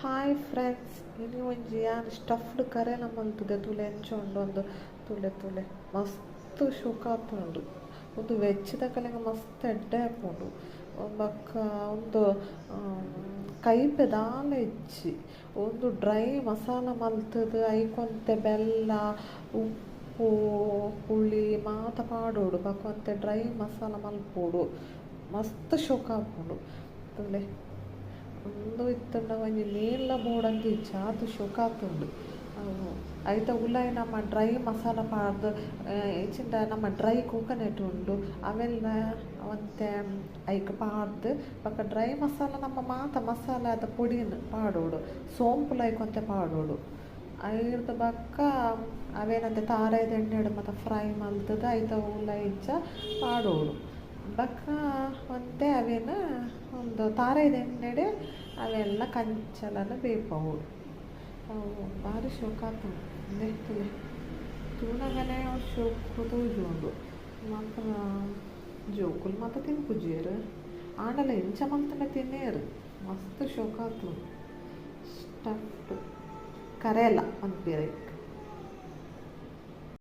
Hi friends, ಇನ್ನು ಒಂಜಿ ಯಾನ್ ಸ್ಟಫ್ಡ್ ಕರೆಲ ಮಲ್ತುದೆ ತುಲೆ ಎಂಚೊಂಡು ಒಂದು ತುಲೆ ತುಲೆ ಮಸ್ತ್ ಶೋಕಾತುಂಡು. ಒಂದು ವೆಜ್ದ ಕಲೆಗೆ ಮಸ್ತ್ ಎಡ್ಡೆ ಆಪುಂಡು. ಬೊಕ್ಕ ಒಂದು ಕೈಪೆ ದಾಲ ಇಜ್ಜಿ ಒಂದು ಡ್ರೈ ಮಸಾಲ ಮಲ್ತದು ಐಕೊಂತೆ ಬೆಲ್ಲ ಉಪ್ಪು ಹುಳಿ ಮಾತ ಪಾಡೋಡು ಬಕೊಂತೆ ಡ್ರೈ ಮಸಾಲ ಮಲ್ಪೋಡು ಮಸ್ತ್ ಶೋಕಾಪುಂಡು ತುಲೆ. ಒಂದು ಇತ್ತಂಡ ಒಂಜಿ ಮೀನ್ಲ ಬೋಡಂತ ಇಜ್ಜಿ ಆತು ಶೋಕಾತುಂಡು. ಐತ ಉಲಾಯಿ ನಮ್ಮ ಡ್ರೈ ಮಸಾಲ ಪಾಡ್ದು ಇಚ್ಚಿಂಡ ನಮ್ಮ ಡ್ರೈ ಕೋಕೋನಟ್ ಉಂಡು ಅವೆಲ್ಲ ಒಂತೆ ಐಕ್ ಪಾಡ್ದು ಬೊಕ ಡ್ರೈ ಮಸಾಲ ನಮ್ಮ ಮಾತ ಮಸಾಲ ಅದ ಪೊಡಿನ್ ಪಾಡೋಡು ಸೋಂಪುಲ ಐಕೊಂತೆ ಪಾಡೋಡು. ಐರ್ದ ಬಕ್ಕ ಅವೇನಂತೆ ತಾರಾಯ್ದ ಎಣ್ಣೆಡು ಮತ್ತು ಫ್ರೈ ಮಲ್ತದ ಐತ ಉಲಾಯಿ ಇಜ್ಜ ಪಾಡೋಡು. ಬಕ್ಕ ಒಂತೆ ಅವೇನ ಒಂದು ತಾರಾಯ್ದ ಎಣ್ಣೆಡೆ ಅವೆಲ್ಲ ಕಂಚಲನ ಬೇಪವುಡು. ಭಾರಿ ಶೋಕಾತು ನೆತ್ತಲೆ ತೂನಗನೆ ಶೋಕು ತೋಜುಂಡು ಮಾತ ಜೋಕುಲು ಮಾತ ತಿನ್ಪುಜೇರು ಆಂಡಲ ಎಂಚ ಮಲ್ತನೆ ತಿನ್ನೇರು ಮಸ್ತ್ ಶೋಕಾತು. ಸ್ಟಫ್ಡ್ ಕರೆಲ ಅನ್ಪೇರೆ.